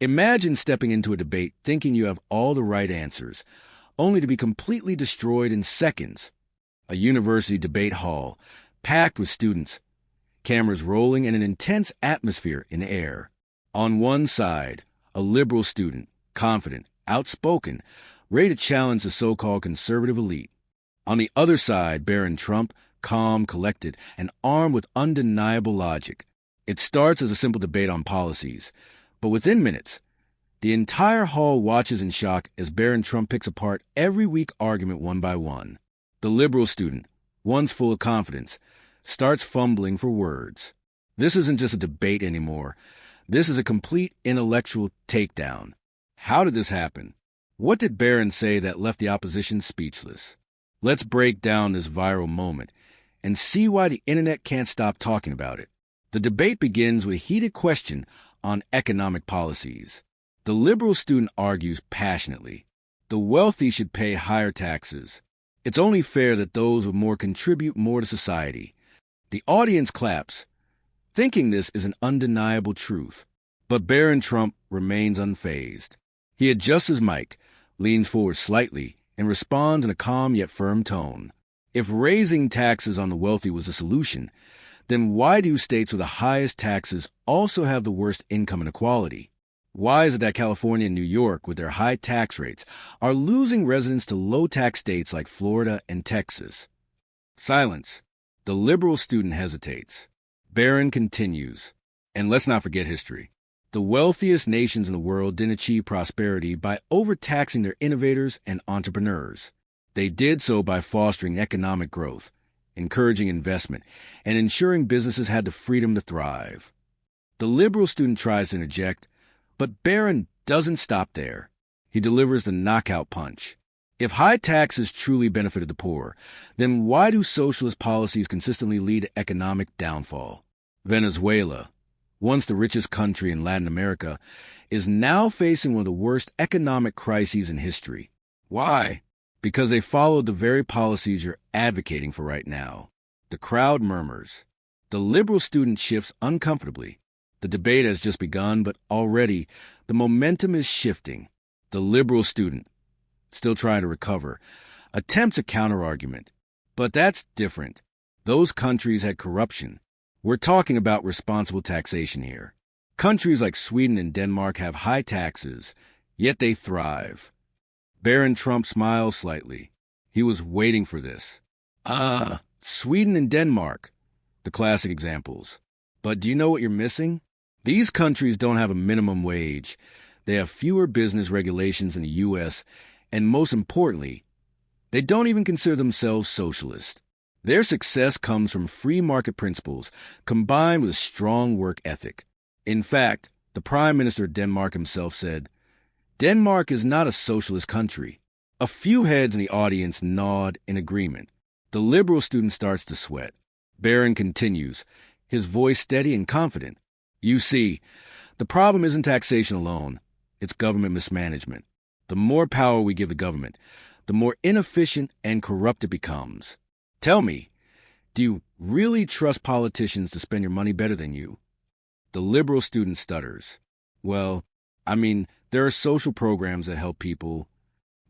Imagine stepping into a debate thinking you have all the right answers, only to be completely destroyed in seconds. A university debate hall, packed with students, cameras rolling, and an intense atmosphere in air. On one side, a liberal student, confident, outspoken, ready to challenge the so-called conservative elite. On the other side, Barron Trump, calm, collected, and armed with undeniable logic. It starts as a simple debate on policies, but within minutes, the entire hall watches in shock as Barron Trump picks apart every weak argument one by one. The liberal student, once full of confidence, starts fumbling for words. This isn't just a debate anymore. This is a complete intellectual takedown. How did this happen? What did Barron say that left the opposition speechless? Let's break down this viral moment and see why the internet can't stop talking about it. The debate begins with a heated question on economic policies. The liberal student argues passionately. The wealthy should pay higher taxes. It's only fair that those with more contribute more to society. The audience claps, thinking this is an undeniable truth. But Barron Trump remains unfazed. He adjusts his mic, leans forward slightly, and responds in a calm yet firm tone. If raising taxes on the wealthy was the solution, then why do states with the highest taxes also have the worst income inequality? Why is it that California and New York, with their high tax rates, are losing residents to low-tax states like Florida and Texas? Silence. The liberal student hesitates. Barron continues. And let's not forget history. The wealthiest nations in the world didn't achieve prosperity by overtaxing their innovators and entrepreneurs. They did so by fostering economic growth, encouraging investment, and ensuring businesses had the freedom to thrive. The liberal student tries to interject, but Barron doesn't stop there. He delivers the knockout punch. If high taxes truly benefited the poor, then why do socialist policies consistently lead to economic downfall? Venezuela, once the richest country in Latin America, is now facing one of the worst economic crises in history. Why? Because they followed the very policies you're advocating for right now. The crowd murmurs. The liberal student shifts uncomfortably. The debate has just begun, but already the momentum is shifting. The liberal student, still trying to recover, attempts a counterargument. But that's different. Those countries had corruption. We're talking about responsible taxation here. Countries like Sweden and Denmark have high taxes, yet they thrive. Barron Trump smiles slightly. He was waiting for this. Sweden and Denmark, the classic examples. But do you know what you're missing? These countries don't have a minimum wage. They have fewer business regulations in the U.S., and most importantly, they don't even consider themselves socialist. Their success comes from free market principles combined with a strong work ethic. In fact, the Prime Minister of Denmark himself said, "Denmark is not a socialist country." A few heads in the audience nod in agreement. The liberal student starts to sweat. Barron continues, his voice steady and confident. You see, the problem isn't taxation alone. It's government mismanagement. The more power we give the government, the more inefficient and corrupt it becomes. Tell me, do you really trust politicians to spend your money better than you? The liberal student stutters. Well, there are social programs that help people.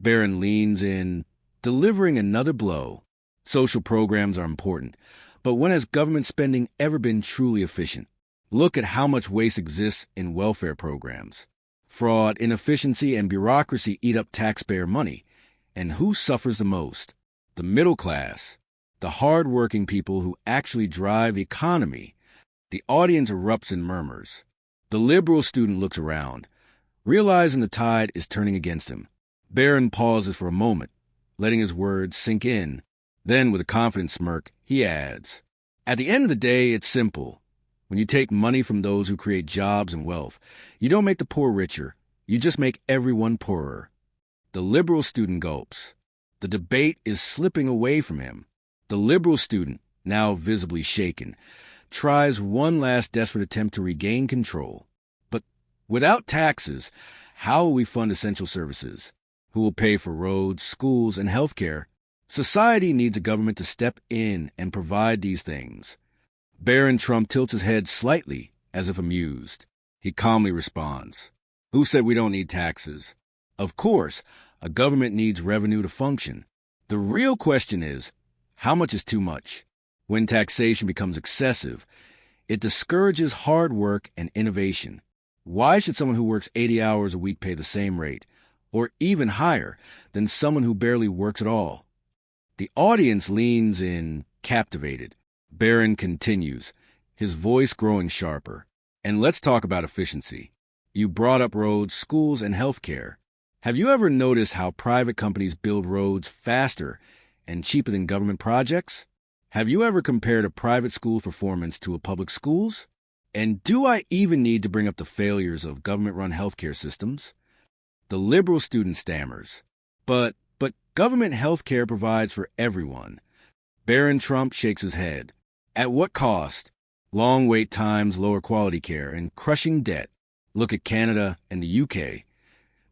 Barron leans in, delivering another blow. Social programs are important, but when has government spending ever been truly efficient? Look at how much waste exists in welfare programs. Fraud, inefficiency, and bureaucracy eat up taxpayer money. And who suffers the most? The middle class. The hard-working people who actually drive the economy. The audience erupts in murmurs. The liberal student looks around, realizing the tide is turning against him. Barron pauses for a moment, letting his words sink in. Then, with a confident smirk, he adds, "At the end of the day, it's simple. When you take money from those who create jobs and wealth, you don't make the poor richer. You just make everyone poorer." The liberal student gulps. The debate is slipping away from him. The liberal student, now visibly shaken, tries one last desperate attempt to regain control. But without taxes, how will we fund essential services? Who will pay for roads, schools, and health care? Society needs a government to step in and provide these things. Barron Trump tilts his head slightly, as if amused. He calmly responds, Who said we don't need taxes? Of course, a government needs revenue to function. The real question is, how much is too much? When taxation becomes excessive, it discourages hard work and innovation. Why should someone who works 80 hours a week pay the same rate, or even higher, than someone who barely works at all? The audience leans in, captivated. Barron continues, his voice growing sharper. And let's talk about efficiency. You brought up roads, schools, and healthcare. Have you ever noticed how private companies build roads faster and cheaper than government projects? Have you ever compared a private school's performance to a public school's? And do I even need to bring up the failures of government-run healthcare systems? The liberal student stammers. But government healthcare provides for everyone. Barron Trump shakes his head. At what cost? Long wait times, lower quality care, and crushing debt. Look at Canada and the UK.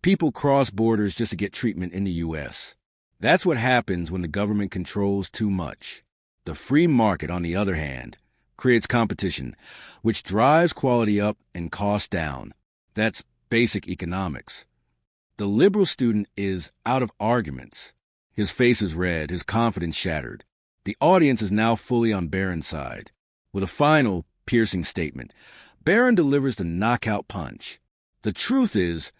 People cross borders just to get treatment in the US. That's what happens when the government controls too much. The free market, on the other hand, creates competition, which drives quality up and costs down. That's basic economics. The liberal student is out of arguments. His face is red, his confidence shattered. The audience is now fully on Barron's side. With a final, piercing statement, Barron delivers the knockout punch. The truth is,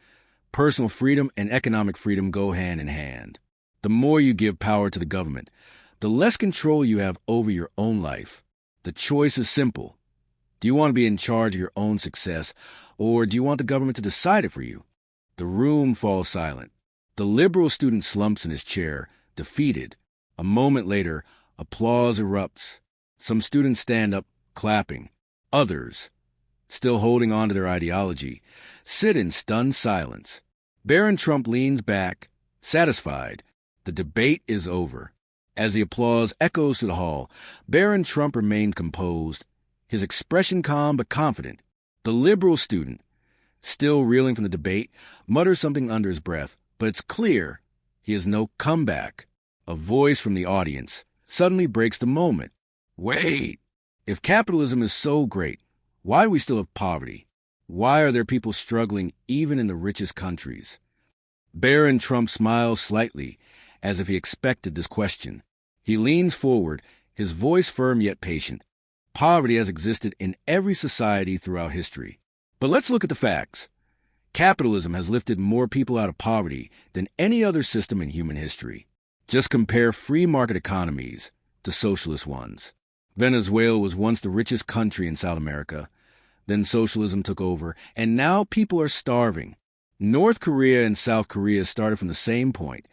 personal freedom and economic freedom go hand in hand. The more you give power to the government, the less control you have over your own life. The choice is simple. Do you want to be in charge of your own success, or do you want the government to decide it for you? The room falls silent. The liberal student slumps in his chair, defeated. A moment later, applause erupts. Some students stand up, clapping. Others, still holding on to their ideology, sit in stunned silence. Barron Trump leans back, satisfied. The debate is over. As the applause echoes through the hall, Barron Trump remains composed, his expression calm but confident. The liberal student, still reeling from the debate, mutters something under his breath, but it's clear he has no comeback. A voice from the audience suddenly breaks the moment. Wait! If capitalism is so great, why do we still have poverty? Why are there people struggling even in the richest countries? Barron Trump smiles slightly, as if he expected this question. He leans forward, his voice firm yet patient. Poverty has existed in every society throughout history. But let's look at the facts. Capitalism has lifted more people out of poverty than any other system in human history. Just compare free market economies to socialist ones. Venezuela was once the richest country in South America. Then socialism took over, and now people are starving. North Korea and South Korea started from the same point.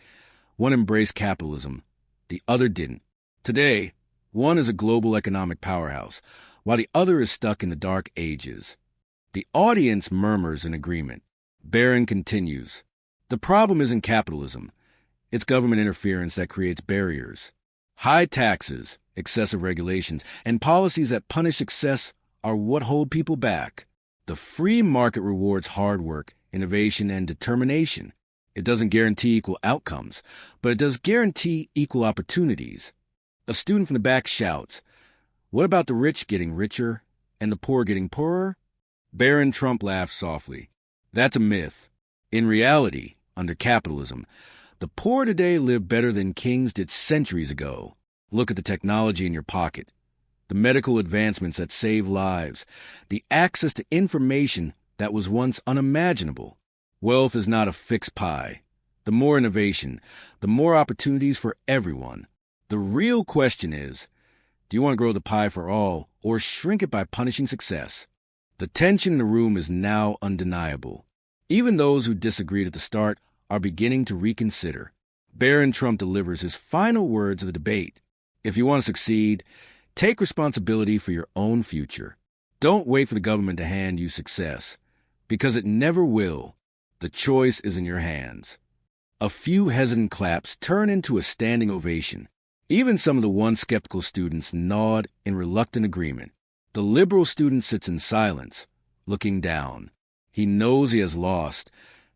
One embraced capitalism, the other didn't. Today, one is a global economic powerhouse, while the other is stuck in the dark ages. The audience murmurs in agreement. Barron continues. The problem isn't capitalism. It's government interference that creates barriers. High taxes, excessive regulations, and policies that punish success are what hold people back. The free market rewards hard work, innovation, and determination. It doesn't guarantee equal outcomes, but it does guarantee equal opportunities. A student from the back shouts, "What about the rich getting richer and the poor getting poorer?" Barron Trump laughs softly. That's a myth. In reality, under capitalism, the poor today live better than kings did centuries ago. Look at the technology in your pocket, the medical advancements that save lives, the access to information that was once unimaginable. Wealth is not a fixed pie. The more innovation, the more opportunities for everyone. The real question is, do you want to grow the pie for all or shrink it by punishing success? The tension in the room is now undeniable. Even those who disagreed at the start are beginning to reconsider. Barron Trump delivers his final words of the debate. If you want to succeed, take responsibility for your own future. Don't wait for the government to hand you success, because it never will. The choice is in your hands. A few hesitant claps turn into a standing ovation. Even some of the once skeptical students nod in reluctant agreement. The liberal student sits in silence, looking down. He knows he has lost,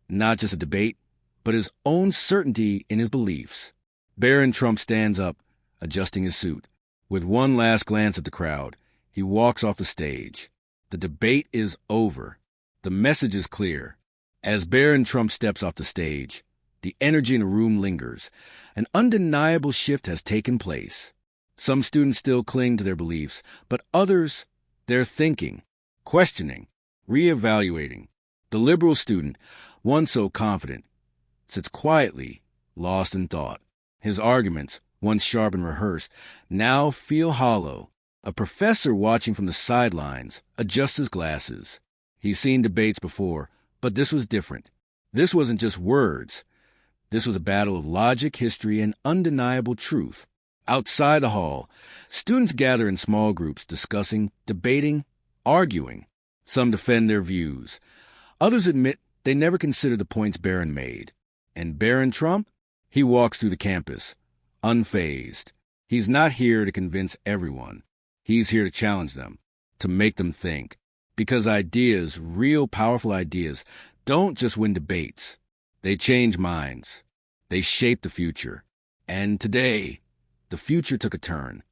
not just a debate, but his own certainty in his beliefs. Barron Trump stands up, adjusting his suit. With one last glance at the crowd, he walks off the stage. The debate is over. The message is clear. As Barron Trump steps off the stage, the energy in the room lingers. An undeniable shift has taken place. Some students still cling to their beliefs, but others, they're thinking, questioning, reevaluating. The liberal student, once so confident, sits quietly, lost in thought. His arguments, once sharp and rehearsed, now feel hollow. A professor watching from the sidelines adjusts his glasses. He's seen debates before, but this was different. This wasn't just words. This was a battle of logic, history, and undeniable truth. Outside the hall, students gather in small groups discussing, debating, arguing. Some defend their views. Others admit they never considered the points Barron made. And Barron Trump? He walks through the campus, unfazed. He's not here to convince everyone. He's here to challenge them, to make them think. Because ideas, real powerful ideas, don't just win debates. They change minds. They shape the future. And today, the future took a turn.